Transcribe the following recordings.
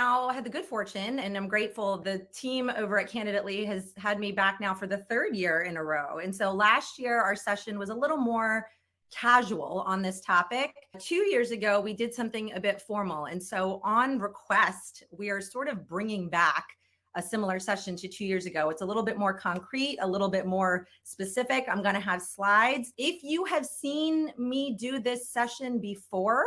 now had the good fortune, and I'm grateful, the team over at Candidate.ly has had me back now for the third year in a row. And so last year, our session was a little more casual on this topic. 2 years ago, we did something a bit formal. And so on request, we are sort of bringing back a similar session to 2 years ago. It's a little bit more concrete, a little bit more specific. I'm going to have slides. If you have seen me do this session before,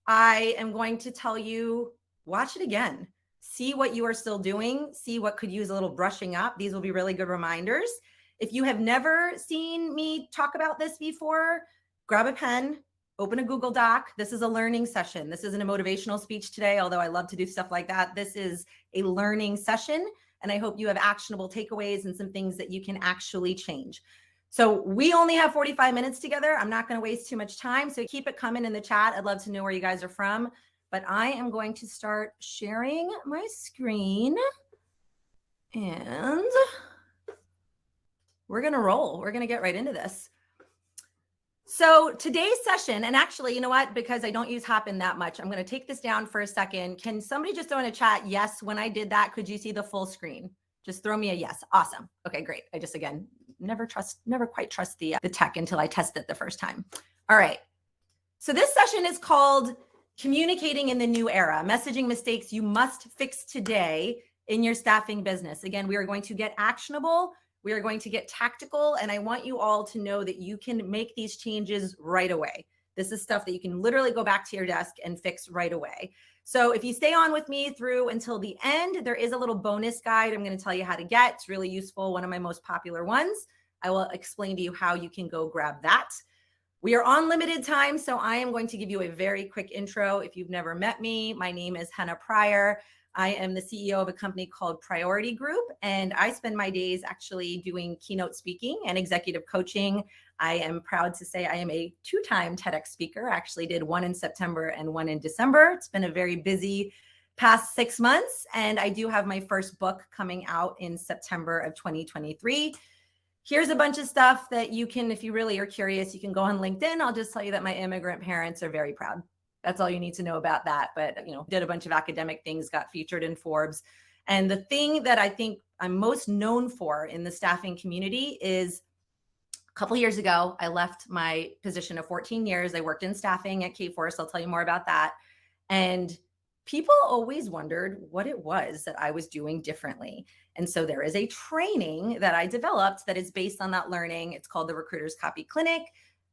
I am going to tell you, watch it again. See what you are still doing. See what could use a little brushing up. These will be really good reminders. If you have never seen me talk about this before, grab a pen, open a Google Doc. This is a learning session. This isn't a motivational speech today, although I love to do stuff like that. This is a learning session, and I hope you have actionable takeaways and some things that you can actually change. So we only have 45 minutes together. I'm not going to waste too much time, so keep it coming in the chat. I'd love to know where you guys are from, but I am going to start sharing my screen, and we're going to roll. We're going to get right into this. So today's session, and actually, you know what, because I don't use Hopin that much, I'm going to take this down for a second. Can somebody just throw in a chat, yes, when I did that, could you see the full screen? Just throw me a yes. Awesome. Okay, great. I just, again, never quite trust the tech until I test it the first time. All right. So this session is called Communicating in the New Era, Messaging Mistakes You Must Fix Today in Your Staffing Business. Again, we are going to get actionable. We are going to get tactical, and I want you all to know that you can make these changes right away. This is stuff that you can literally go back to your desk and fix right away. So if you stay on with me through until the end, there is a little bonus guide I'm going to tell you how to get. It's really useful, one of my most popular ones. I will explain to you how you can go grab that. We are on limited time, so I am going to give you a very quick intro. If you've never met me, my name is Henna Pryor. I am the CEO of a company called Priority Group, and I spend my days actually doing keynote speaking and executive coaching. I am proud to say I am a 2-time TEDx speaker. I actually did one in September and one in December. It's been a very busy past 6 months, and I do have my first book coming out in September of 2023. Here's a bunch of stuff that you can, if you really are curious, you can go on LinkedIn. I'll just tell you that my immigrant parents are very proud. That's all you need to know about that. But, did a bunch of academic things, got featured in Forbes. And the thing that I think I'm most known for in the staffing community is a couple of years ago, I left my position of 14 years. I worked in staffing at Kforce. I'll tell you more about that. And people always wondered what it was that I was doing differently. And so there is a training that I developed that is based on that learning. It's called the Recruiter's Copy Clinic,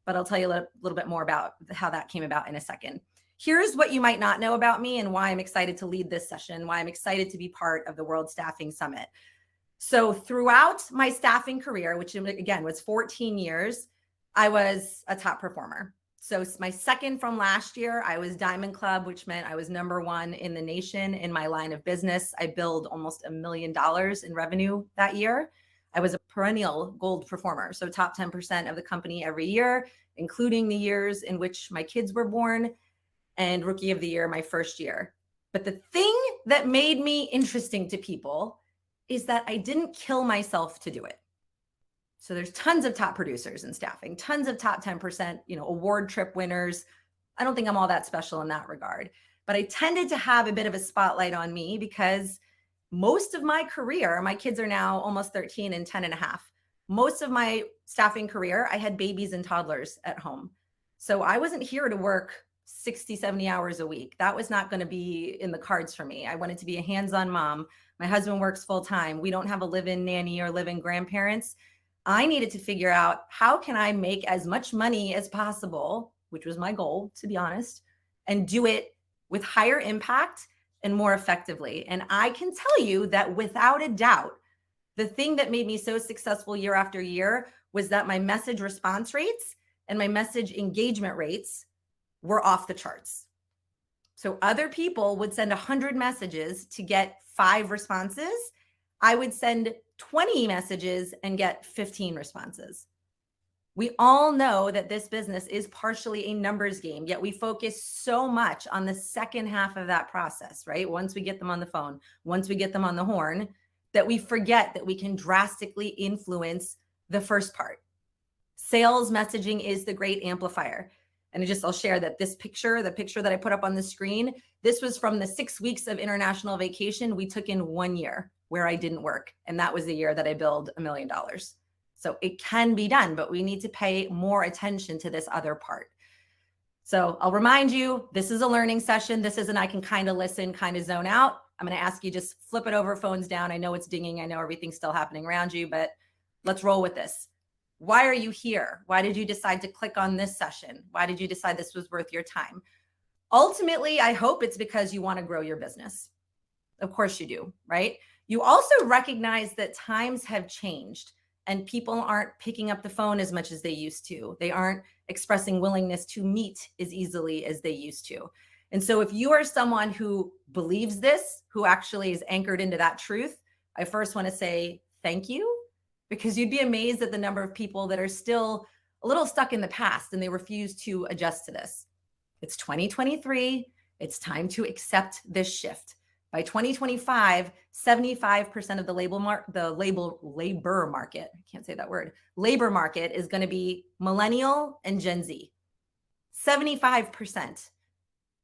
but I'll tell you a little bit more about how that came about in a second. Here's what you might not know about me and why I'm excited to lead this session, why I'm excited to be part of the World Staffing Summit. So throughout my staffing career, which again was 14 years, I was a top performer. So my second from last year, I was Diamond Club, which meant I was #1 in the nation in my line of business. I billed almost $1 million in revenue that year. I was a perennial gold performer, so top 10% of the company every year, including the years in which my kids were born, and Rookie of the Year my first year. But the thing that made me interesting to people is that I didn't kill myself to do it. So there's tons of top producers in staffing, tons of top 10%, award trip winners. I don't think I'm all that special in that regard, but I tended to have a bit of a spotlight on me because most of my career, my kids are now almost 13 and 10 and a half. Most of my staffing career, I had babies and toddlers at home. So I wasn't here to work 60, 70 hours a week. That was not going to be in the cards for me. I wanted to be a hands-on mom. My husband works full time. We don't have a live-in nanny or live-in grandparents. I needed to figure out how can I make as much money as possible, which was my goal, to be honest, and do it with higher impact and more effectively. And I can tell you that without a doubt, the thing that made me so successful year after year was that my message response rates and my message engagement rates were off the charts. So other people would send 100 messages to get 5 responses. I would send 20 messages and get 15 responses. We all know that this business is partially a numbers game, yet we focus so much on the second half of that process, right? Once we get them on the phone, once we get them on the horn, that we forget that we can drastically influence the first part. Sales messaging is the great amplifier. And I'll share that the picture that I put up on the screen, this was from the 6 weeks of international vacation we took in 1 year where I didn't work. And that was the year that I billed $1 million. So it can be done, but we need to pay more attention to this other part. So I'll remind you, this is a learning session. This isn't I can kind of listen, kind of zone out. I'm going to ask you just flip it over, phones down. I know it's dinging. I know everything's still happening around you, but let's roll with this. Why are you here? Why did you decide to click on this session? Why did you decide this was worth your time? Ultimately, I hope it's because you want to grow your business. Of course you do, right? You also recognize that times have changed and people aren't picking up the phone as much as they used to. They aren't expressing willingness to meet as easily as they used to. And so if you are someone who believes this, who actually is anchored into that truth, I first want to say thank you, because you'd be amazed at the number of people that are still a little stuck in the past and they refuse to adjust to this. It's 2023. It's time to accept this shift. By 2025, 75% of the labor market, I can't say that word, labor market is going to be millennial and Gen Z. 75%.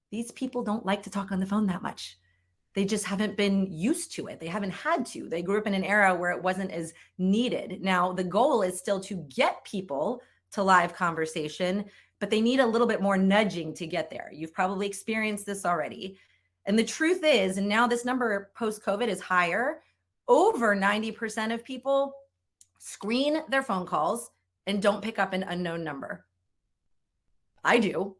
These people don't like to talk on the phone that much. They just haven't been used to it. They haven't had to. They grew up in an era where it wasn't as needed. Now, the goal is still to get people to live conversation, but they need a little bit more nudging to get there. You've probably experienced this already. And the truth is, and now this number post-COVID is higher, over 90% of people screen their phone calls and don't pick up an unknown number. I do.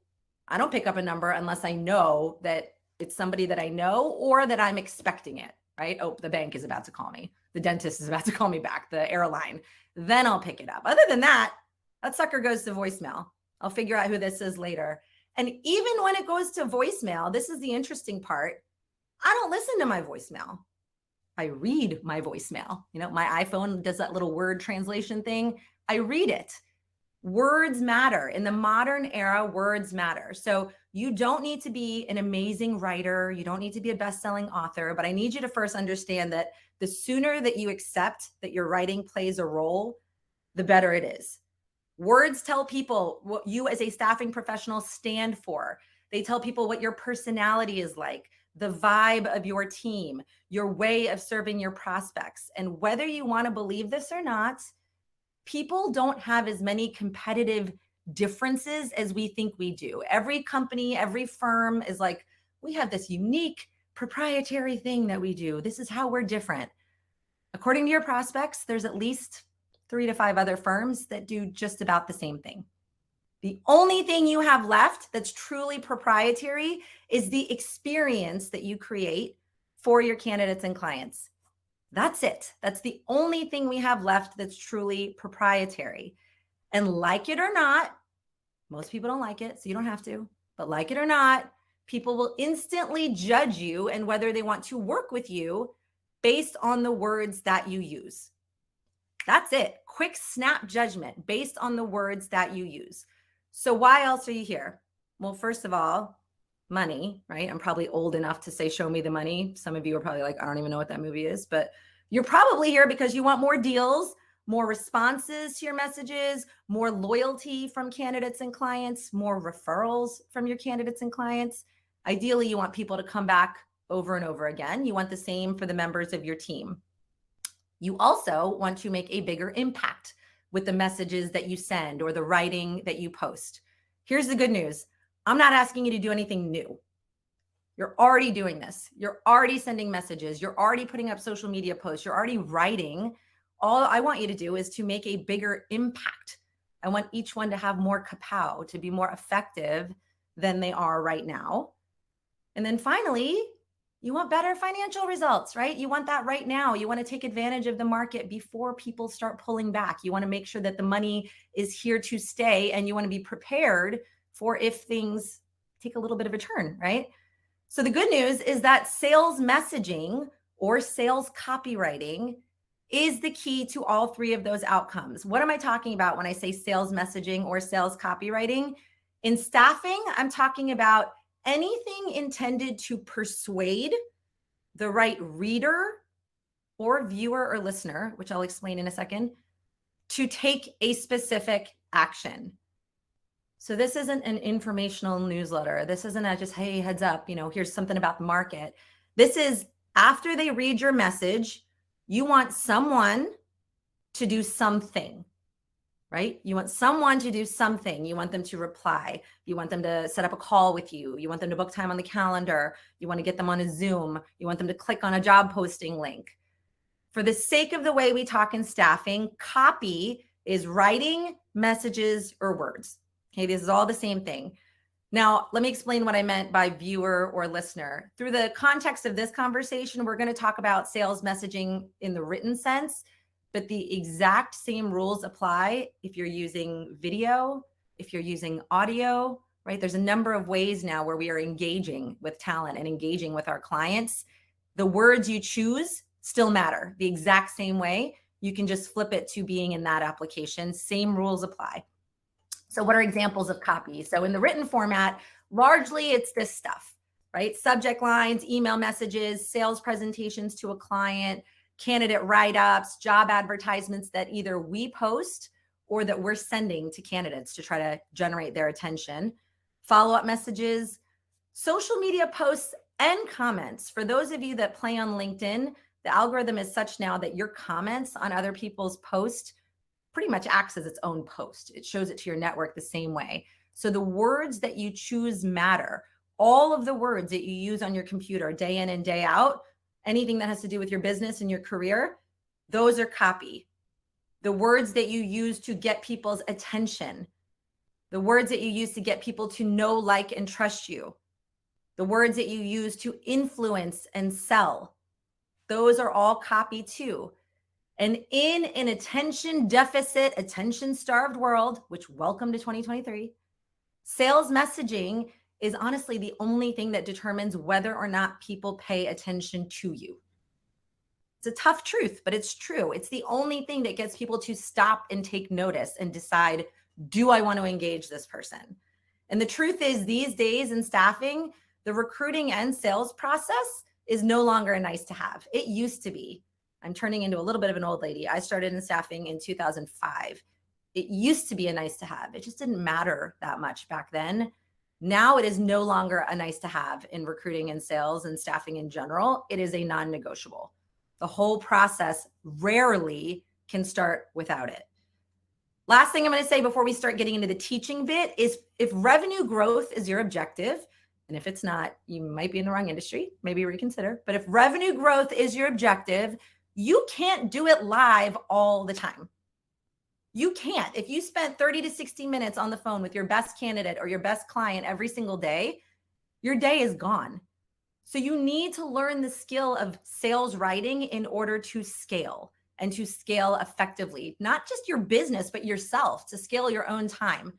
I don't pick up a number unless I know that it's somebody that I know or that I'm expecting it, right? Oh, the bank is about to call me. The dentist is about to call me back, the airline. Then I'll pick it up. Other than that, that sucker goes to voicemail. I'll figure out who this is later. And even when it goes to voicemail, this is the interesting part. I don't listen to my voicemail. I read my voicemail. You know, my iPhone does that little word translation thing. I read it. Words matter. In the modern era, words matter. So you don't need to be an amazing writer. You don't need to be a best-selling author, but I need you to first understand that the sooner that you accept that your writing plays a role, the better it is. Words tell people what you as a staffing professional stand for. They tell people what your personality is like, the vibe of your team, your way of serving your prospects. And whether you want to believe this or not, people don't have as many competitive differences as we think we do. Every company, every firm is like, we have this unique proprietary thing that we do. This is how we're different. According to your prospects, there's at least 3 to 5 other firms that do just about the same thing. The only thing you have left that's truly proprietary is the experience that you create for your candidates and clients. That's it. That's the only thing we have left that's truly proprietary. And like it or not, most people don't like it, so you don't have to, but like it or not, people will instantly judge you and whether they want to work with you based on the words that you use. That's it. Quick snap judgment based on the words that you use. So why else are you here? Well, first of all, money, right? I'm probably old enough to say, show me the money. Some of you are probably like, I don't even know what that movie is, but you're probably here because you want more deals, more responses to your messages, more loyalty from candidates and clients, more referrals from your candidates and clients. Ideally, you want people to come back over and over again. You want the same for the members of your team. You also want to make a bigger impact with the messages that you send or the writing that you post. Here's the good news. I'm not asking you to do anything new. You're already doing this. You're already sending messages. You're already putting up social media posts. You're already writing. All I want you to do is to make a bigger impact. I want each one to have more kapow, to be more effective than they are right now. And then finally, you want better financial results, right? You want that right now. You want to take advantage of the market before people start pulling back. You want to make sure that the money is here to stay, and you want to be prepared for if things take a little bit of a turn, right? So the good news is that sales messaging or sales copywriting is the key to all 3 of those outcomes. What am I talking about when I say sales messaging or sales copywriting? In staffing, I'm talking about anything intended to persuade the right reader or viewer or listener, which I'll explain in a second, to take a specific action. So this isn't an informational newsletter. This isn't a just, hey, heads up, here's something about the market. This is after they read your message, you want someone to do something, right? You want someone to do something. You want them to reply. You want them to set up a call with you. You want them to book time on the calendar. You want to get them on a Zoom. You want them to click on a job posting link. For the sake of the way we talk in staffing, copy is writing messages or words. Okay, this is all the same thing. Now, let me explain what I meant by viewer or listener. Through the context of this conversation, we're going to talk about sales messaging in the written sense, but the exact same rules apply if you're using video, if you're using audio, right? There's a number of ways now where we are engaging with talent and engaging with our clients. The words you choose still matter the exact same way. You can just flip it to being in that application. Same rules apply. So what are examples of copy? So in the written format, largely it's this stuff, right? Subject lines, email messages, sales presentations to a client, candidate write-ups, job advertisements that either we post or that we're sending to candidates to try to generate their attention, follow-up messages, social media posts, and comments. For those of you that play on LinkedIn, the algorithm is such now that your comments on other people's posts pretty much acts as its own post. It shows it to your network the same way. So the words that you choose matter. All of the words that you use on your computer day in and day out, anything that has to do with your business and your career, those are copy. The words that you use to get people's attention, the words that you use to get people to know, like, and trust you, the words that you use to influence and sell, those are all copy too. And in an attention deficit, attention starved world, which welcome to 2023, sales messaging is honestly the only thing that determines whether or not people pay attention to you. It's a tough truth, but it's true. It's the only thing that gets people to stop and take notice and decide, do I want to engage this person? And the truth is, these days in staffing, the recruiting and sales process is no longer a nice to have. It used to be. I'm turning into a little bit of an old lady. I started in staffing in 2005. It used to be a nice to have. It just didn't matter that much back then. Now it is no longer a nice to have in recruiting and sales and staffing in general. It is a non-negotiable. The whole process rarely can start without it. Last thing I'm going to say before we start getting into the teaching bit is if revenue growth is your objective, and if it's not, you might be in the wrong industry, maybe reconsider. But if revenue growth is your objective, you can't do it live all the time. You can't. If you spent 30 to 60 minutes on the phone with your best candidate or your best client every single day, your day is gone. So you need to learn the skill of sales writing in order to scale and to scale effectively, not just your business, but yourself, to scale your own time.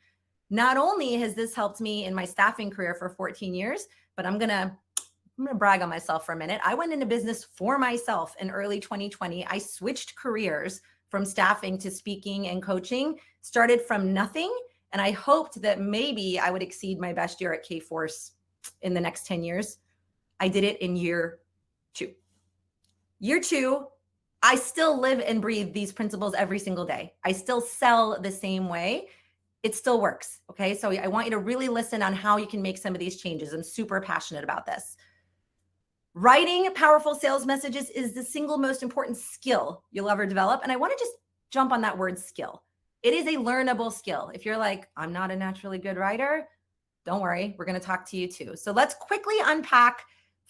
Not only has this helped me in my staffing career for 14 years, but I'm going to brag on myself for a minute. I went into business for myself in early 2020. I switched careers from staffing to speaking and coaching, started from nothing. And I hoped that maybe I would exceed my best year at K-Force in the next 10 years. I did it in year 2. Year 2, I still live and breathe these principles every single day. I still sell the same way. It still works. Okay. So I want you to really listen on how you can make some of these changes. I'm super passionate about this. Writing powerful sales messages is the single most important skill you'll ever develop. And I want to just jump on that word skill. It is a learnable skill. If you're like, I'm not a naturally good writer, don't worry, we're going to talk to you too. So let's quickly unpack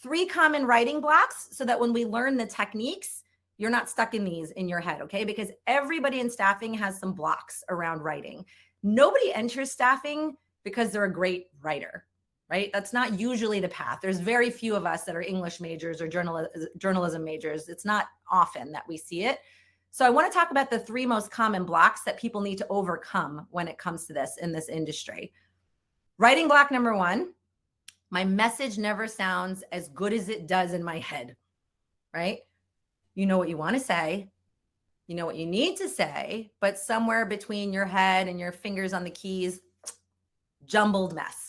3 common writing blocks so that when we learn the techniques, you're not stuck in these in your head, okay? Because everybody in staffing has some blocks around writing. Nobody enters staffing because they're a great writer. Right? That's not usually the path. There's very few of us that are English majors or journalism majors. It's not often that we see it. So I want to talk about the 3 most common blocks that people need to overcome when it comes to this in this industry. Writing block number 1, my message never sounds as good as it does in my head, right? You know what you want to say, you know what you need to say, but somewhere between your head and your fingers on the keys, jumbled mess.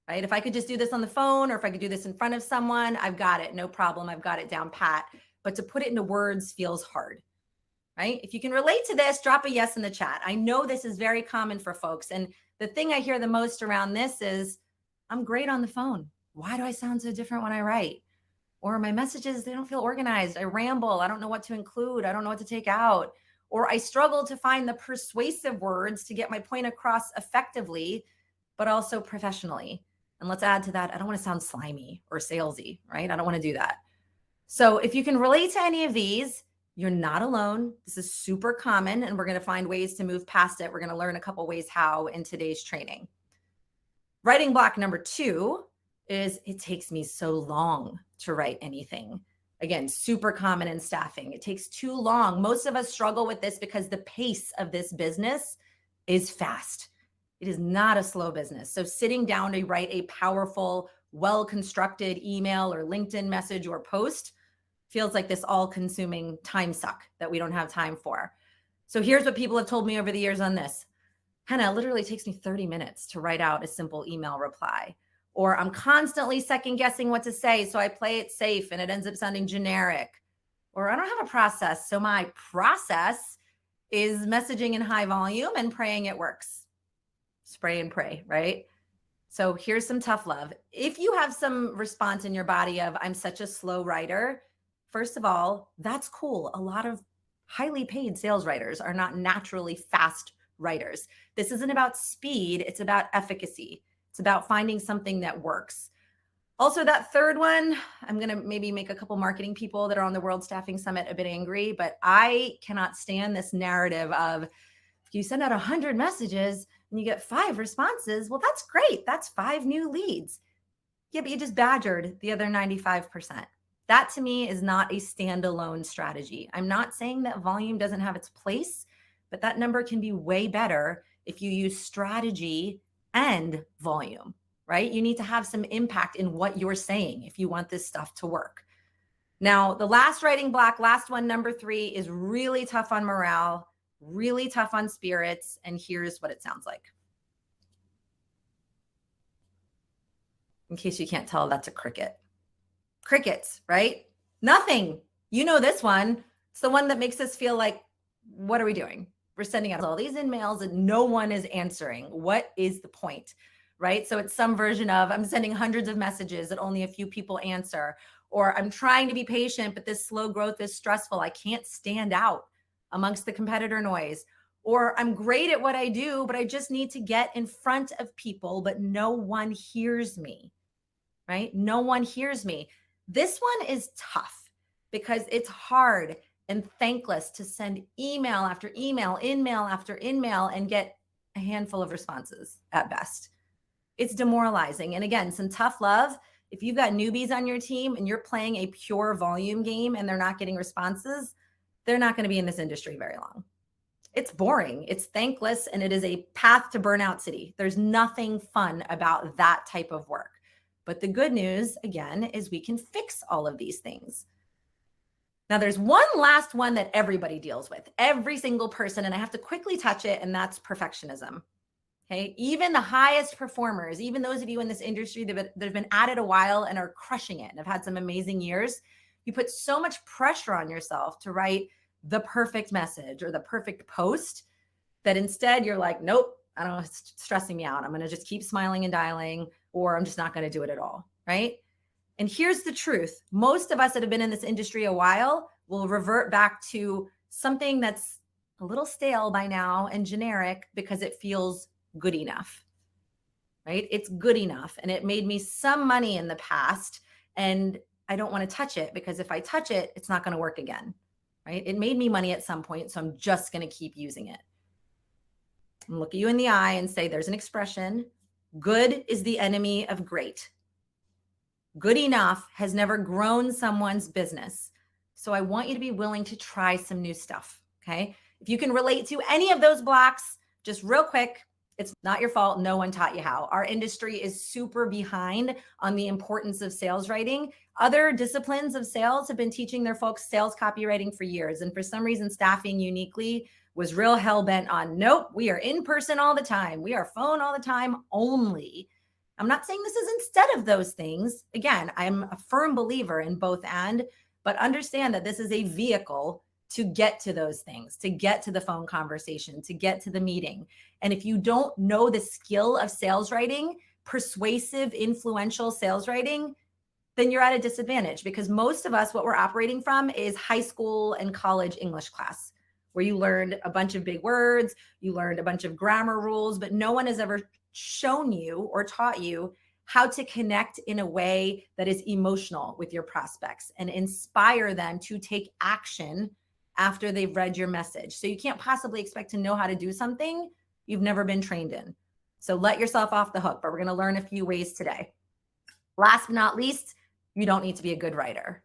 Right? If I could just do this on the phone or if I could do this in front of someone, I've got it. No problem. I've got it down pat. But to put it into words feels hard. right? If you can relate to this, drop a yes in the chat. I know this is very common for folks. And the thing I hear the most around this is, I'm great on the phone. Why do I sound so different when I write? Or my messages, they don't feel organized. I ramble. I don't know what to include. I don't know what to take out. Or I struggle to find the persuasive words to get my point across effectively, but also professionally. And let's add to that, I don't want to sound slimy or salesy, right? I don't want to do that. So if you can relate to any of these, you're not alone. This is super common, and we're going to find ways to move past it. We're going to learn a couple ways how in today's training. Writing block number 2 is it takes me so long to write anything. Again, super common in staffing. It takes too long. Most of us struggle with this because the pace of this business is fast. It is not a slow business. So sitting down to write a powerful, well-constructed email or LinkedIn message or post feels like this all-consuming time suck that we don't have time for. So here's what people have told me over the years on this. Henna, it literally takes me 30 minutes to write out a simple email reply. Or I'm constantly second guessing what to say, so I play it safe and it ends up sounding generic. Or I don't have a process, so my process is messaging in high volume and praying it works. Spray and pray, right? So here's some tough love. If you have some response in your body of, I'm such a slow writer, first of all, that's cool. A lot of highly paid sales writers are not naturally fast writers. This isn't about speed, it's about efficacy. It's about finding something that works. Also, that third one, I'm going to maybe make a couple marketing people that are on the World Staffing Summit a bit angry, but I cannot stand this narrative of if you send out 100 messages and you get 5 responses, well, that's great. That's 5 new leads. Yeah, but you just badgered the other 95%. That to me is not a standalone strategy. I'm not saying that volume doesn't have its place, but that number can be way better if you use strategy and volume, right? You need to have some impact in what you're saying if you want this stuff to work. Now, the last writing block, last one, number 3, is really tough on morale, really tough on spirits, and here's what it sounds like. In case you can't tell, that's a cricket. Crickets, right? Nothing. You know this one. It's the one that makes us feel like, what are we doing? We're sending out all these emails and no one is answering. What is the point, right? So it's some version of I'm sending hundreds of messages that only a few people answer, or I'm trying to be patient, but this slow growth is stressful. I can't stand out amongst the competitor noise. Or I'm great at what I do, but I just need to get in front of people, but no one hears me, right? No one hears me. This one is tough because it's hard and thankless to send email after email, in-mail after in-mail, and get a handful of responses at best. It's demoralizing. And again, some tough love. If you've got newbies on your team and you're playing a pure volume game and they're not getting responses, they're not going to be in this industry very long. It's boring, it's thankless, and it is a path to burnout city. There's nothing fun about that type of work. But the good news, again, is we can fix all of these things. Now, there's one last one that everybody deals with, every single person, and I have to quickly touch it, and that's perfectionism. Okay, even the highest performers, even those of you in this industry that have been at it a while and are crushing it and have had some amazing years, you put so much pressure on yourself to write the perfect message or the perfect post that instead you're like, nope, I don't know, it's stressing me out. I'm going to just keep smiling and dialing, or I'm just not going to do it at all, right? And here's the truth. Most of us that have been in this industry a while will revert back to something that's a little stale by now and generic because it feels good enough, right? It's good enough. And it made me some money in the past, and I don't want to touch it because if I touch it, it's not going to work again, right? It made me money at some point, so I'm just going to keep using it. And look at you in the eye and say, there's an expression, good is the enemy of great. Good enough has never grown someone's business. So I want you to be willing to try some new stuff, okay? If you can relate to any of those blocks, just real quick, it's not your fault. No one taught you how. Our industry is super behind on the importance of sales writing. Other disciplines of sales have been teaching their folks sales copywriting for years. And for some reason, staffing uniquely was real hell-bent on, nope, we are in person all the time. We are phone all the time only. I'm not saying this is instead of those things. Again, I'm a firm believer in both and, but understand that this is a vehicle to get to those things, to get to the phone conversation, to get to the meeting. And if you don't know the skill of sales writing, persuasive, influential sales writing, then you're at a disadvantage, because most of us, what we're operating from is high school and college English class, where you learned a bunch of big words, you learned a bunch of grammar rules, but no one has ever shown you or taught you how to connect in a way that is emotional with your prospects and inspire them to take action after they've read your message. So you can't possibly expect to know how to do something you've never been trained in. So let yourself off the hook, but we're going to learn a few ways today. Last but not least, you don't need to be a good writer,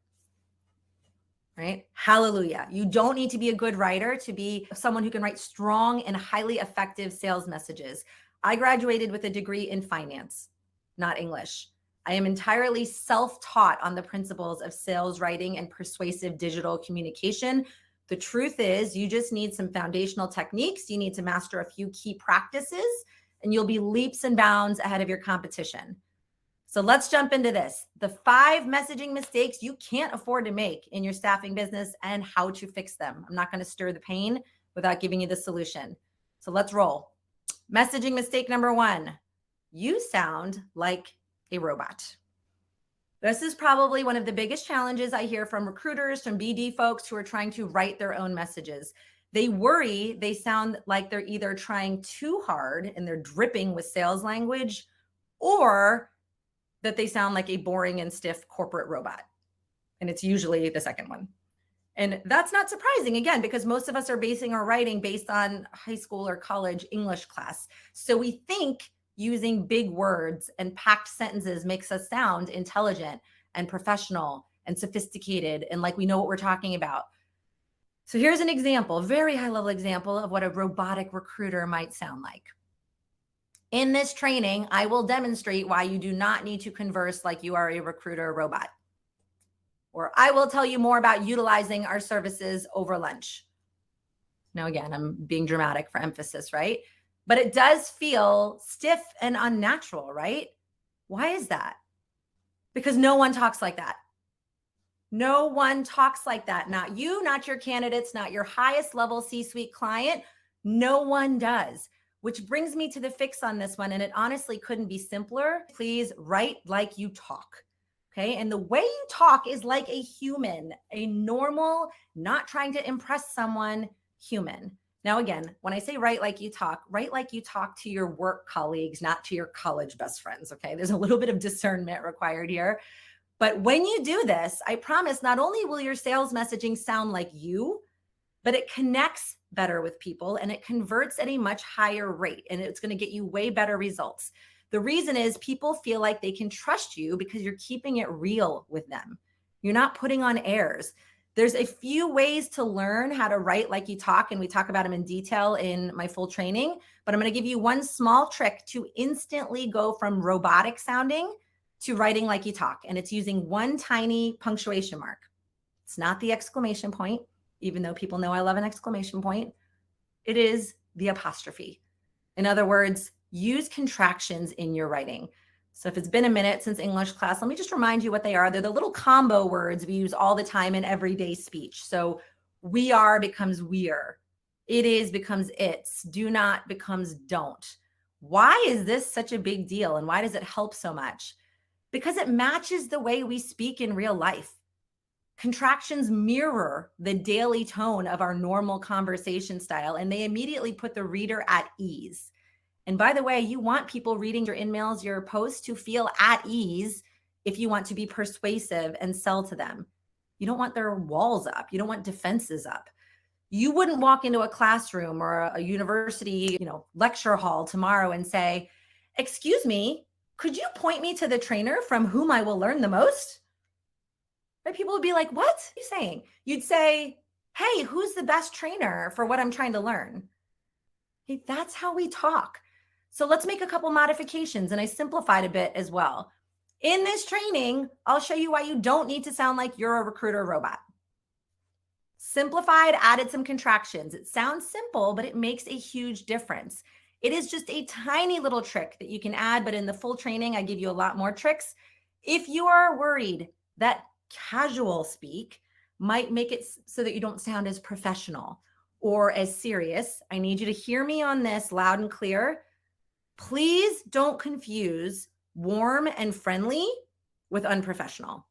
right? Hallelujah. You don't need to be a good writer to be someone who can write strong and highly effective sales messages. I graduated with a degree in finance, not English. I am entirely self-taught on the principles of sales writing and persuasive digital communication. The truth is, you just need some foundational techniques. You need to master a few key practices, and you'll be leaps and bounds ahead of your competition. So let's jump into this. The 5 messaging mistakes you can't afford to make in your staffing business and how to fix them. I'm not going to stir the pain without giving you the solution. So let's roll. Messaging mistake number 1, you sound like a robot. This is probably one of the biggest challenges I hear from recruiters, from BD folks who are trying to write their own messages. They worry they sound like they're either trying too hard and they're dripping with sales language, or that they sound like a boring and stiff corporate robot. And it's usually the second one. And that's not surprising, again, because most of us are basing our writing based on high school or college English class. So we think using big words and packed sentences makes us sound intelligent and professional and sophisticated and like we know what we're talking about. So here's an example, a very high level example of what a robotic recruiter might sound like. In this training, I will demonstrate why you do not need to converse like you are a recruiter robot. Or I will tell you more about utilizing our services over lunch. Now, again, I'm being dramatic for emphasis, right? But it does feel stiff and unnatural, right? Why is that? Because no one talks like that. No one talks like that. Not you, not your candidates, not your highest level C-suite client. No one does. Which brings me to the fix on this one. And it honestly couldn't be simpler. Please write like you talk. Okay. And the way you talk is like a human, a normal, not trying to impress someone human. Now, again, when I say write like you talk to your work colleagues, not to your college best friends. Okay. There's a little bit of discernment required here. But when you do this, I promise not only will your sales messaging sound like you, but it connects better with people and it converts at a much higher rate, and it's going to get you way better results. The reason is people feel like they can trust you because you're keeping it real with them. You're not putting on airs. There's a few ways to learn how to write like you talk, and we talk about them in detail in my full training, but I'm going to give you one small trick to instantly go from robotic sounding to writing like you talk. And it's using one tiny punctuation mark. It's not the exclamation point, even though people know I love an exclamation point. It is the apostrophe. In other words, use contractions in your writing. So if it's been a minute since English class, let me just remind you what they are. They're the little combo words we use all the time in everyday speech. So we are becomes we're. It is becomes it's. Do not becomes don't. Why is this such a big deal? And why does it help so much? Because it matches the way we speak in real life. Contractions mirror the daily tone of our normal conversation style, and they immediately put the reader at ease. And by the way, you want people reading your emails, your posts to feel at ease if you want to be persuasive and sell to them. You don't want their walls up. You don't want defenses up. You wouldn't walk into a classroom or a university, lecture hall tomorrow and say, "Excuse me, could you point me to the trainer from whom I will learn the most?" Right? People would be like, "What are you saying?" You'd say, "Hey, who's the best trainer for what I'm trying to learn?" Okay, that's how we talk. So let's make a couple modifications, and I simplified a bit as well. In this training, I'll show you why you don't need to sound like you're a recruiter robot. Simplified, added some contractions. It sounds simple, but it makes a huge difference. It is just a tiny little trick that you can add, but in the full training, I give you a lot more tricks. If you are worried that casual speak might make it so that you don't sound as professional or as serious. I need you to hear me on this loud and clear. Please don't confuse warm and friendly with unprofessional.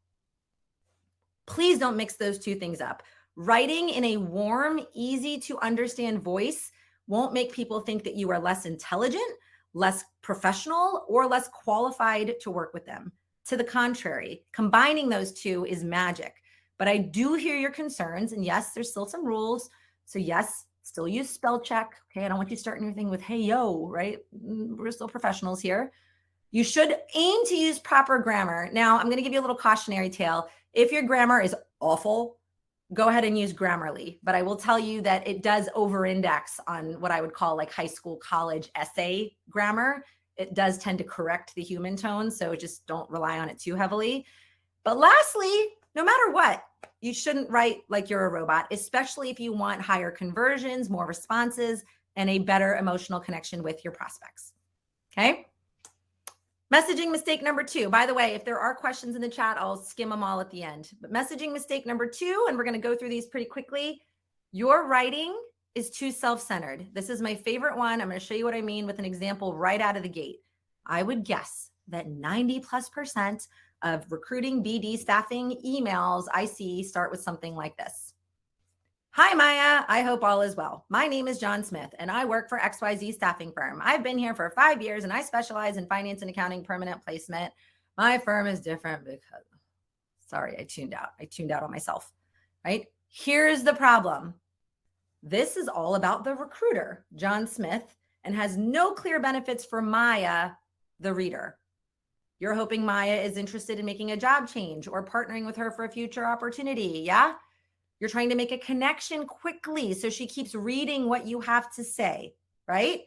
Please don't mix those two things up. Writing in a warm, easy to understand voice won't make people think that you are less intelligent, less professional, or less qualified to work with them. To the contrary, combining those two is magic. But I do hear your concerns. And yes, there's still some rules. So yes, still use spell check. Okay, I don't want you starting your thing with, hey, yo, right? We're still professionals here. You should aim to use proper grammar. Now, I'm going to give you a little cautionary tale. If your grammar is awful, go ahead and use Grammarly. But I will tell you that it does over-index on what I would call like high school, college essay grammar. It does tend to correct the human tone, so just don't rely on it too heavily. But lastly, no matter what, you shouldn't write like you're a robot, especially if you want higher conversions, more responses, and a better emotional connection with your prospects. Okay? Messaging mistake number 2. By the way, if there are questions in the chat, I'll skim them all at the end. But messaging mistake number 2, and we're going to go through these pretty quickly. Your writing is too self-centered. This is my favorite one. I'm going to show you what I mean with an example right out of the gate. I would guess that 90+% of recruiting BD staffing emails I see start with something like this. Hi, Maya. I hope all is well. My name is John Smith, and I work for XYZ staffing firm. I've been here for 5 years, and I specialize in finance and accounting permanent placement. My firm is different because, sorry, I tuned out on myself, right? Here's the problem. This is all about the recruiter, John Smith, and has no clear benefits for Maya, the reader. You're hoping Maya is interested in making a job change or partnering with her for a future opportunity, yeah? You're trying to make a connection quickly so she keeps reading what you have to say, right?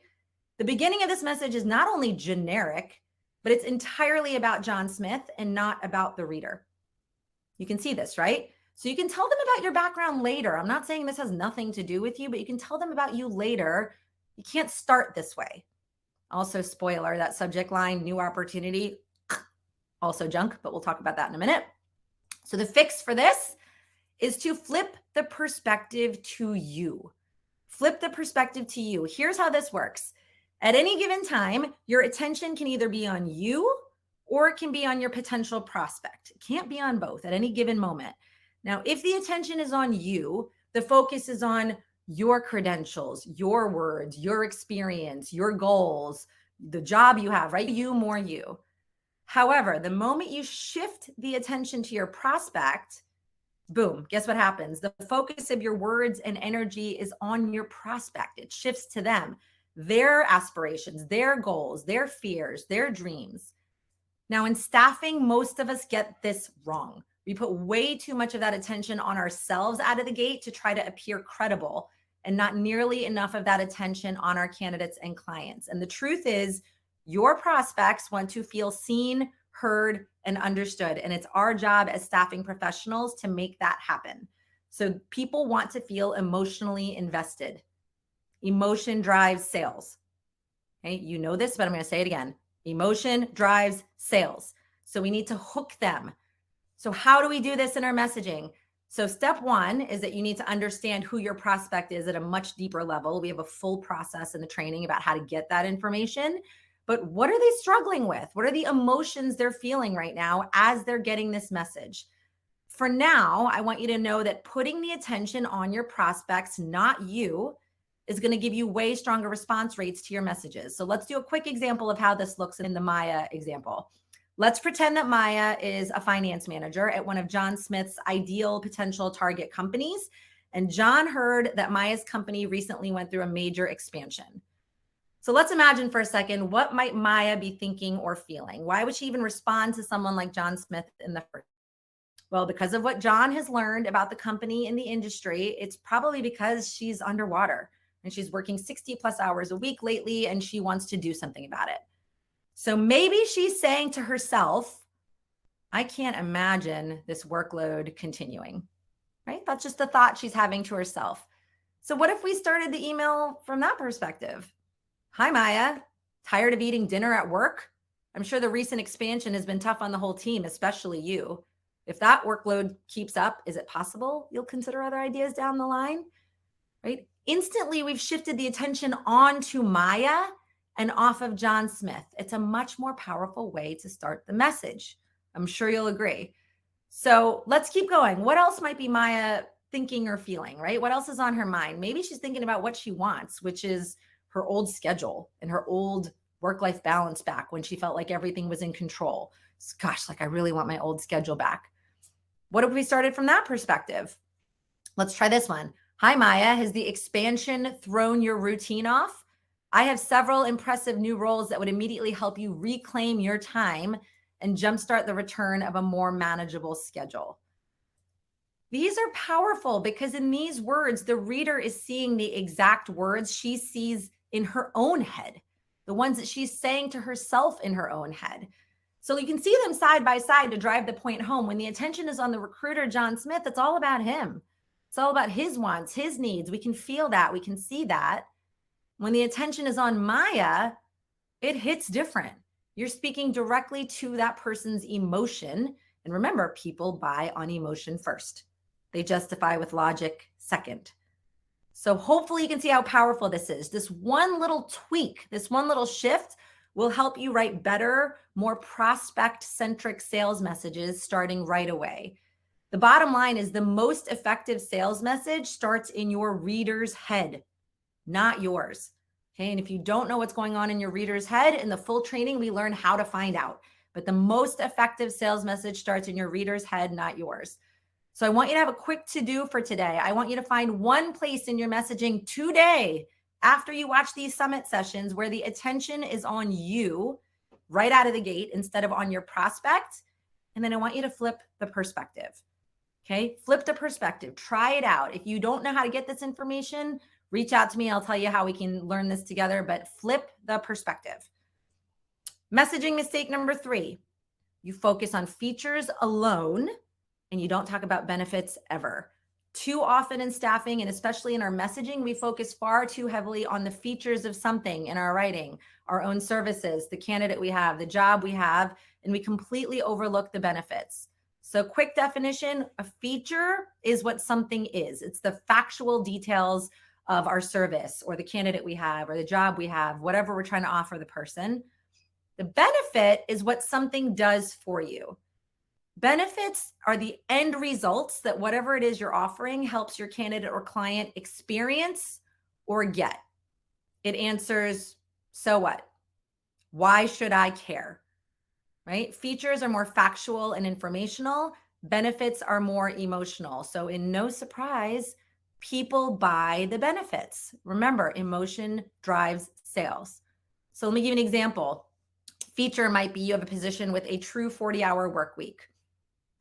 The beginning of this message is not only generic, but it's entirely about John Smith and not about the reader. You can see this, right? So you can tell them about your background later. I'm not saying this has nothing to do with you, but you can tell them about you later. You can't start this way. Also, spoiler, that subject line, new opportunity, also junk, but we'll talk about that in a minute. So the fix for this is to flip the perspective to you. Flip the perspective to you. Here's how this works. At any given time, your attention can either be on you or it can be on your potential prospect. It can't be on both at any given moment. Now, if the attention is on you, the focus is on your credentials, your words, your experience, your goals, the job you have, right? You, more you. However, the moment you shift the attention to your prospect, boom, guess what happens? The focus of your words and energy is on your prospect. It shifts to them, their aspirations, their goals, their fears, their dreams. Now, in staffing, most of us get this wrong. We put way too much of that attention on ourselves out of the gate to try to appear credible, and not nearly enough of that attention on our candidates and clients. And the truth is, your prospects want to feel seen, heard, and understood. And it's our job as staffing professionals to make that happen. So people want to feel emotionally invested. Emotion drives sales. Okay, you know this, but I'm going to say it again. Emotion drives sales. So we need to hook them. So how do we do this in our messaging? So step 1 is that you need to understand who your prospect is at a much deeper level. We have a full process in the training about how to get that information. But what are they struggling with? What are the emotions they're feeling right now as they're getting this message? For now, I want you to know that putting the attention on your prospects, not you, is going to give you way stronger response rates to your messages. So let's do a quick example of how this looks in the Maya example. Let's pretend that Maya is a finance manager at one of John Smith's ideal potential target companies. And John heard that Maya's company recently went through a major expansion. So let's imagine for a second, what might Maya be thinking or feeling? Why would she even respond to someone like John Smith in the first? Well, because of what John has learned about the company and the industry, it's probably because she's underwater and she's working 60+ hours a week lately and she wants to do something about it. So maybe she's saying to herself, I can't imagine this workload continuing, right? That's just the thought she's having to herself. So what if we started the email from that perspective? Hi, Maya. Tired of eating dinner at work? I'm sure the recent expansion has been tough on the whole team, especially you. If that workload keeps up, is it possible you'll consider other ideas down the line? Right? Instantly, we've shifted the attention onto Maya and off of John Smith. It's a much more powerful way to start the message. I'm sure you'll agree. So let's keep going. What else might be Maya thinking or feeling, right? What else is on her mind? Maybe she's thinking about what she wants, which is her old schedule and her old work-life balance back when she felt like everything was in control. Gosh, like I really want my old schedule back. What if we started from that perspective? Let's try this one. Hi, Maya. Has the expansion thrown your routine off? I have several impressive new roles that would immediately help you reclaim your time and jumpstart the return of a more manageable schedule. These are powerful because in these words, the reader is seeing the exact words she sees in her own head, the ones that she's saying to herself in her own head. So you can see them side by side to drive the point home. When the attention is on the recruiter, John Smith, it's all about him. It's all about his wants, his needs. We can feel that. We can see that. When the attention is on Maya, it hits different. You're speaking directly to that person's emotion. And remember, people buy on emotion first. They justify with logic second. So hopefully you can see how powerful this is. This one little tweak, this one little shift will help you write better, more prospect-centric sales messages starting right away. The bottom line is the most effective sales message starts in your reader's head, not yours. Okay. And if you don't know what's going on in your reader's head, in the full training, we learn how to find out. But the most effective sales message starts in your reader's head, not yours. So I want you to have a quick to-do for today. I want you to find one place in your messaging today after you watch these summit sessions where the attention is on you right out of the gate instead of on your prospect. And then I want you to flip the perspective. Okay, flip the perspective. Try it out. If you don't know how to get this information, reach out to me. I'll tell you how we can learn this together, but flip the perspective. Messaging mistake number 3. You focus on features alone and you don't talk about benefits ever. Too often in staffing, and especially in our messaging, we focus far too heavily on the features of something in our writing, our own services, the candidate we have, the job we have, and we completely overlook the benefits. So quick definition, a feature is what something is. It's the factual details of our service or the candidate we have or the job we have, whatever we're trying to offer the person. The benefit is what something does for you. Benefits are the end results that whatever it is you're offering helps your candidate or client experience or get. It answers, so what? Why should I care? Right? Features are more factual and informational. Benefits are more emotional. So in no surprise, people buy the benefits. Remember, emotion drives sales. So let me give you an example. Feature might be you have a position with a true 40-hour work week.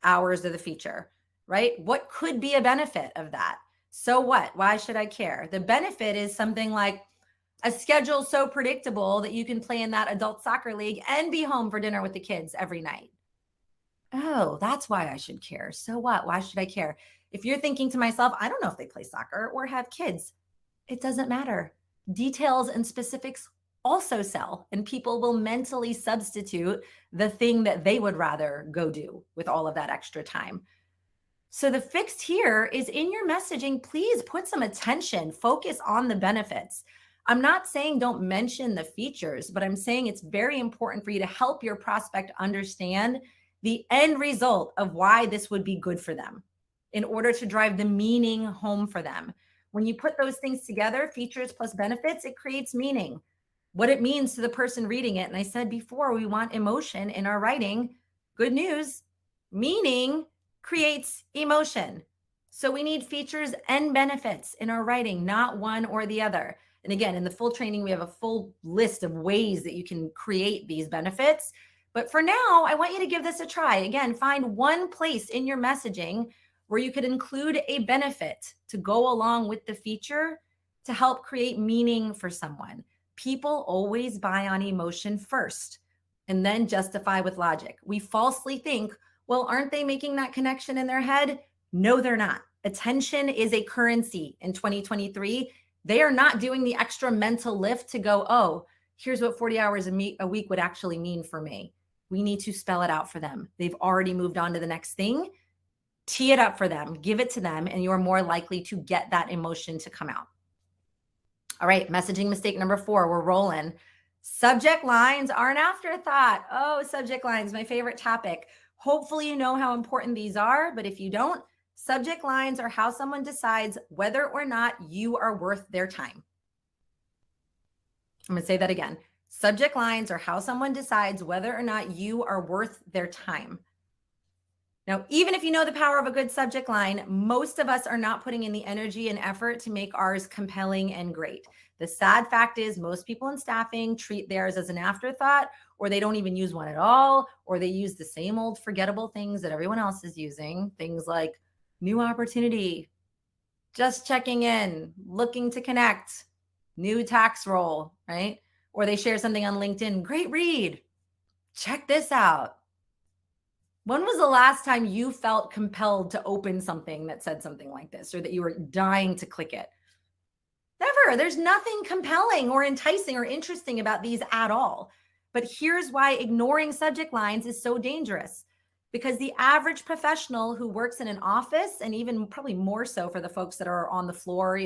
Hours of the feature, right? What could be a benefit of that? So what? Why should I care? The benefit is something like a schedule so predictable that you can play in that adult soccer league and be home for dinner with the kids every night. Oh, that's why I should care. So what? Why should I care? If you're thinking to myself, I don't know if they play soccer or have kids, it doesn't matter. Details and specifics also sell, and people will mentally substitute the thing that they would rather go do with all of that extra time. So the fix here is in your messaging, please put some attention, focus on the benefits. I'm not saying don't mention the features, but I'm saying it's very important for you to help your prospect understand the end result of why this would be good for them in order to drive the meaning home for them. When you put those things together, features plus benefits, it creates meaning. What it means to the person reading it. And I said before, we want emotion in our writing. Good news, meaning creates emotion. So we need features and benefits in our writing, not one or the other. And again, in the full training, we have a full list of ways that you can create these benefits. But for now, I want you to give this a try. Again, find one place in your messaging where you could include a benefit to go along with the feature to help create meaning for someone. People always buy on emotion first and then justify with logic. We falsely think, well, aren't they making that connection in their head? No, they're not. Attention is a currency in 2023. They are not doing the extra mental lift to go, oh, here's what 40 hours a week would actually mean for me. We need to spell it out for them. They've already moved on to the next thing. Tee it up for them, give it to them, and you're more likely to get that emotion to come out. All right, messaging mistake number 4, we're rolling. Subject lines are an afterthought. Oh, subject lines, my favorite topic. Hopefully you know how important these are, but if you don't, subject lines are how someone decides whether or not you are worth their time. I'm going to say that again. Subject lines are how someone decides whether or not you are worth their time. Now, even if you know the power of a good subject line, most of us are not putting in the energy and effort to make ours compelling and great. The sad fact is most people in staffing treat theirs as an afterthought, or they don't even use one at all, or they use the same old forgettable things that everyone else is using. Things like new opportunity, just checking in, looking to connect, new tax roll, right? Or they share something on LinkedIn, great read, check this out. When was the last time you felt compelled to open something that said something like this, or that you were dying to click it? Never. There's nothing compelling or enticing or interesting about these at all. But here's why ignoring subject lines is so dangerous. Because the average professional who works in an office, and even probably more so for the folks that are on the floor,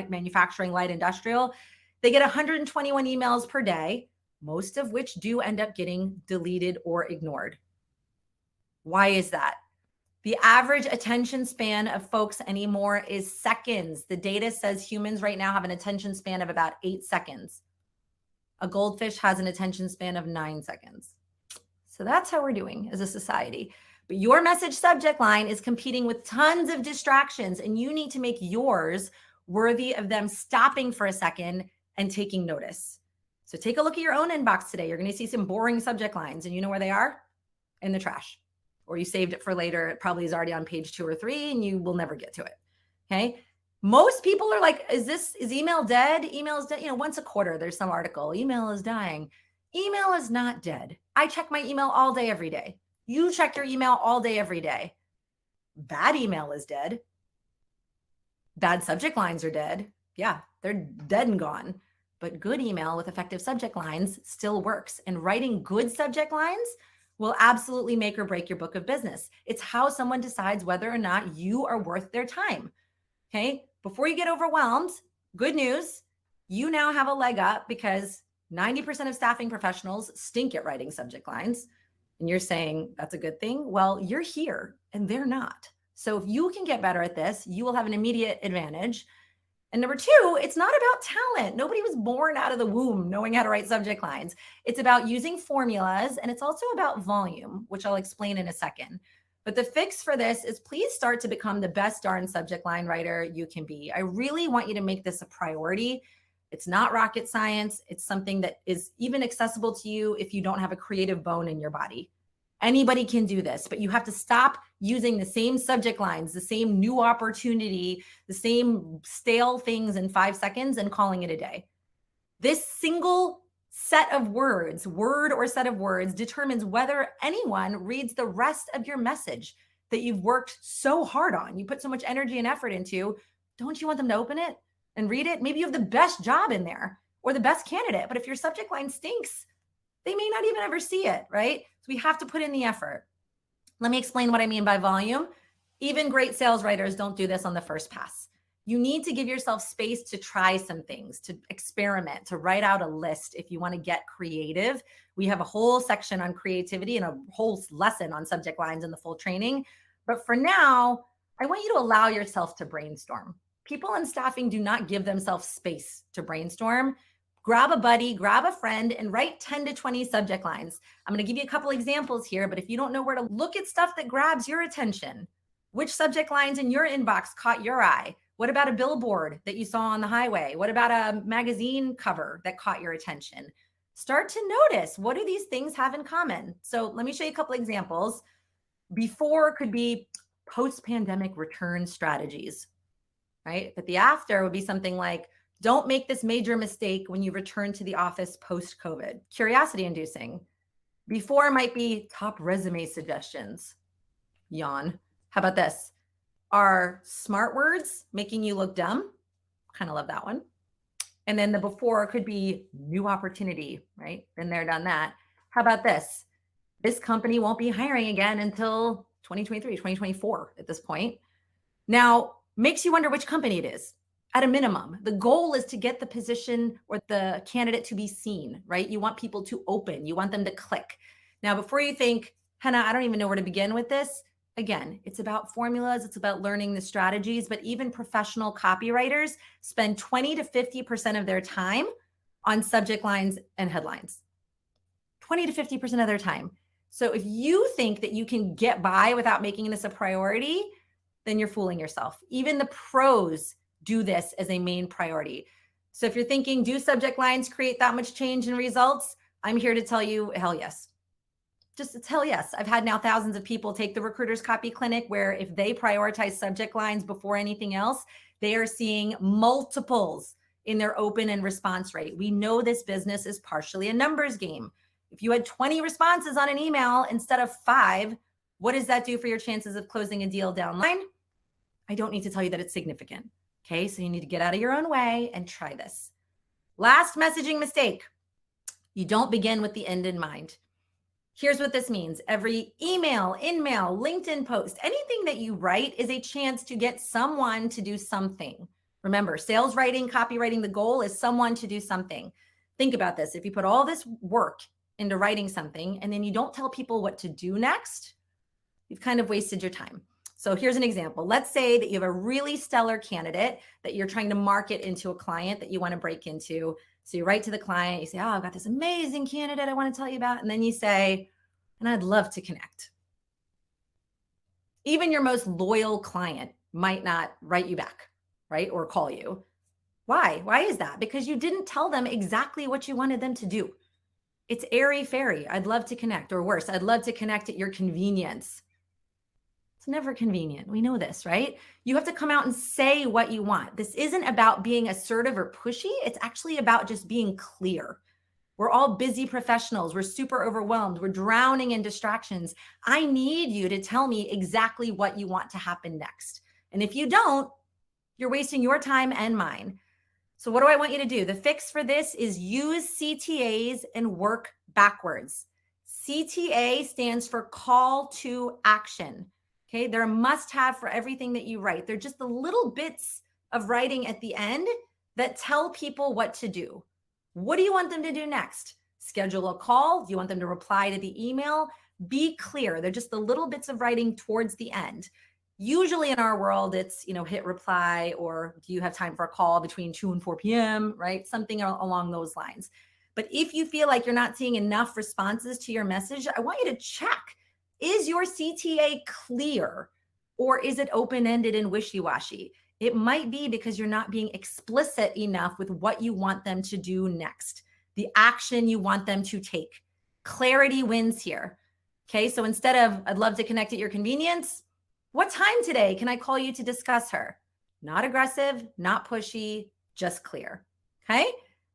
manufacturing, light industrial, they get 121 emails per day, most of which do end up getting deleted or ignored. Why is that? The average attention span of folks anymore is seconds. The data says humans right now have an attention span of about 8 seconds. A goldfish has an attention span of 9 seconds. So that's how we're doing as a society. But your message subject line is competing with tons of distractions, and you need to make yours worthy of them stopping for a second and taking notice. So take a look at your own inbox today. You're going to see some boring subject lines, and you know where they are? In the trash. Or you saved it for later. It probably is already on page 2 or 3 and you will never get to it. Okay. Most people are like, is email dead? Email is dead. Once a quarter, there's some article, email is dying. Email is not dead. I check my email all day, every day. You check your email all day, every day. Bad email is dead. Bad subject lines are dead. Yeah, they're dead and gone. But good email with effective subject lines still works. And writing good subject lines will absolutely make or break your book of business. It's how someone decides whether or not you are worth their time. Okay. Before you get overwhelmed, good news, you now have a leg up because 90% of staffing professionals stink at writing subject lines. And you're saying that's a good thing. Well, you're here and they're not. So if you can get better at this, you will have an immediate advantage. And number 2, it's not about talent. Nobody was born out of the womb knowing how to write subject lines. It's about using formulas, and it's also about volume, which I'll explain in a second. But the fix for this is please start to become the best darn subject line writer you can be. I really want you to make this a priority. It's not rocket science. It's something that is even accessible to you if you don't have a creative bone in your body. Anybody can do this, but you have to stop using the same subject lines, the same new opportunity, the same stale things in 5 seconds and calling it a day. This single set of words, word or set of words, determines whether anyone reads the rest of your message that you've worked so hard on. You put so much energy and effort into. Don't you want them to open it and read it? Maybe you have the best job in there or the best candidate, but if your subject line stinks, they may not even ever see it, right? So we have to put in the effort. Let me explain what I mean by volume. Even great sales writers don't do this on the first pass. You need to give yourself space to try some things, to experiment, to write out a list if you want to get creative. We have a whole section on creativity and a whole lesson on subject lines in the full training. But for now, I want you to allow yourself to brainstorm. People in staffing do not give themselves space to brainstorm. Grab a buddy, grab a friend, and write 10 to 20 subject lines. I'm going to give you a couple examples here, but if you don't know where to look at stuff that grabs your attention, which subject lines in your inbox caught your eye? What about a billboard that you saw on the highway? What about a magazine cover that caught your attention? Start to notice, what do these things have in common? So let me show you a couple examples. Before could be post-pandemic return strategies, right? But the after would be something like, don't make this major mistake when you return to the office post-COVID. Curiosity inducing. Before might be top resume suggestions. Yawn. How about this? Are smart words making you look dumb? Kind of love that one. And then the before could be new opportunity, right? Been there, done that. How about this? This company won't be hiring again until 2023, 2024 at this point. Now, makes you wonder which company it is. At a minimum, the goal is to get the position or the candidate to be seen, right? You want people to open, you want them to click. Now, before you think, Henna, I don't even know where to begin with this. Again, it's about formulas, it's about learning the strategies, but even professional copywriters spend 20 to 50% of their time on subject lines and headlines. 20 to 50% of their time. So if you think that you can get by without making this a priority, then you're fooling yourself. Even the pros do this as a main priority. So if you're thinking, do subject lines create that much change in results? I'm here to tell you, hell yes. Just it's hell yes. I've had now thousands of people take the Recruiters Copy Clinic where if they prioritize subject lines before anything else, they are seeing multiples in their open and response rate. We know this business is partially a numbers game. If you had 20 responses on an email instead of 5, what does that do for your chances of closing a deal down the line? I don't need to tell you that it's significant. Okay, so you need to get out of your own way and try this. Last messaging mistake. You don't begin with the end in mind. Here's what this means. Every email, in-mail, LinkedIn post, anything that you write is a chance to get someone to do something. Remember, sales writing, copywriting, the goal is someone to do something. Think about this. If you put all this work into writing something and then you don't tell people what to do next, you've kind of wasted your time. So here's an example. Let's say that you have a really stellar candidate that you're trying to market into a client that you want to break into. So you write to the client, you say, oh, I've got this amazing candidate I want to tell you about. And then you say, and I'd love to connect. Even your most loyal client might not write you back, right? Or call you. Why? Why is that? Because you didn't tell them exactly what you wanted them to do. It's airy-fairy. I'd love to connect, or worse, I'd love to connect at your convenience. It's never convenient. We know this, right? You have to come out and say what you want. This isn't about being assertive or pushy. It's actually about just being clear. We're all busy professionals. We're super overwhelmed. We're drowning in distractions. I need you to tell me exactly what you want to happen next. And if you don't, you're wasting your time and mine. So what do I want you to do? The fix for this is use CTAs and work backwards. CTA stands for call to action. Okay, they're a must-have for everything that you write. They're just the little bits of writing at the end that tell people what to do. What do you want them to do next? Schedule a call? Do you want them to reply to the email? Be clear. They're just the little bits of writing towards the end. Usually in our world, it's, hit reply, or do you have time for a call between 2 and 4 p.m., right? Something along those lines. But if you feel like you're not seeing enough responses to your message, I want you to check. Is your CTA clear, or is it open-ended and wishy-washy? It might be because you're not being explicit enough with what you want them to do next, the action you want them to take. Clarity wins here. Okay, so instead of, I'd love to connect at your convenience, what time today can I call you to discuss her? Not aggressive, not pushy, just clear. Okay,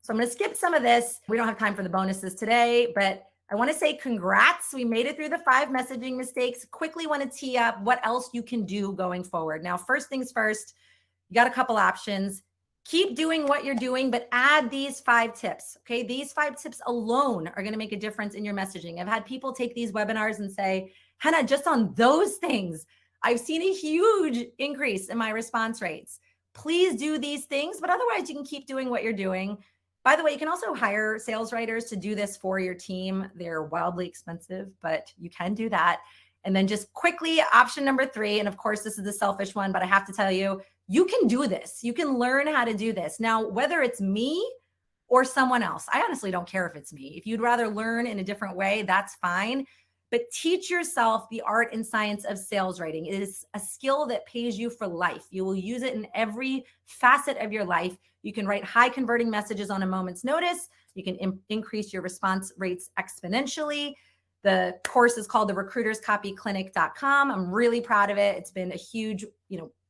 so I'm going to skip some of this. We don't have time for the bonuses today, but I want to say congrats. We made it through the 5 messaging mistakes. Quickly want to tee up what else you can do going forward. Now, first things first, you got a couple options. Keep doing what you're doing, but add these 5 tips. Okay, these 5 tips alone are going to make a difference in your messaging. I've had people take these webinars and say, Henna, just on those things, I've seen a huge increase in my response rates. Please do these things, but otherwise you can keep doing what you're doing. By the way, you can also hire sales writers to do this for your team. They're wildly expensive, but you can do that. And then just quickly, option number 3, and of course, this is the selfish one, but I have to tell you, you can do this. You can learn how to do this. Now, whether it's me or someone else, I honestly don't care if it's me. If you'd rather learn in a different way, that's fine. But teach yourself the art and science of sales writing. It is a skill that pays you for life. You will use it in every facet of your life. You can write high converting messages on a moment's notice. You can increase your response rates exponentially. The course is called the recruiterscopyclinic.com. I'm really proud of it. It's been a huge,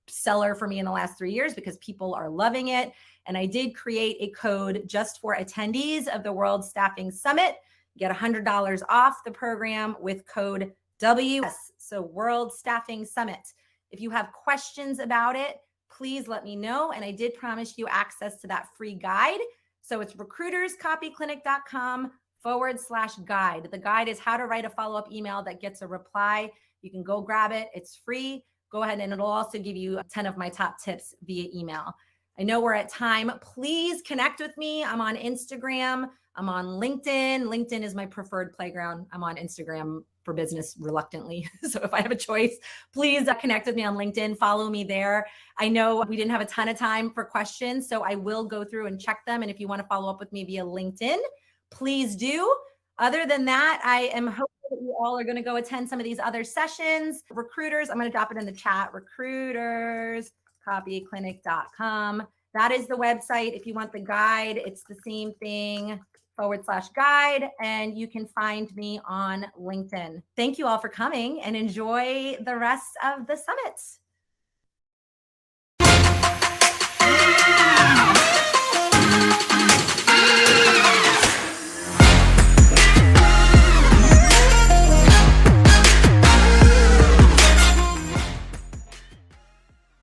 seller for me in the last 3 years because people are loving it. And I did create a code just for attendees of the World Staffing Summit. Get $100 off the program with code WS. So World Staffing Summit. If you have questions about it, please let me know. And I did promise you access to that free guide. So it's recruiterscopyclinic.com/guide. The guide is how to write a follow-up email that gets a reply. You can go grab it. It's free. Go ahead, and it'll also give you 10 of my top tips via email. I know we're at time. Please connect with me. I'm on Instagram. I'm on LinkedIn. LinkedIn is my preferred playground. I'm on Instagram for business reluctantly. So if I have a choice, please connect with me on LinkedIn. Follow me there. I know we didn't have a ton of time for questions, so I will go through and check them. And if you want to follow up with me via LinkedIn, please do. Other than that, I am hoping that you all are going to go attend some of these other sessions. Recruiters, I'm going to drop it in the chat, recruiterscopyclinic.com. That is the website. If you want the guide, it's the same thing, /guide, and you can find me on LinkedIn. Thank you all for coming and enjoy the rest of the summit.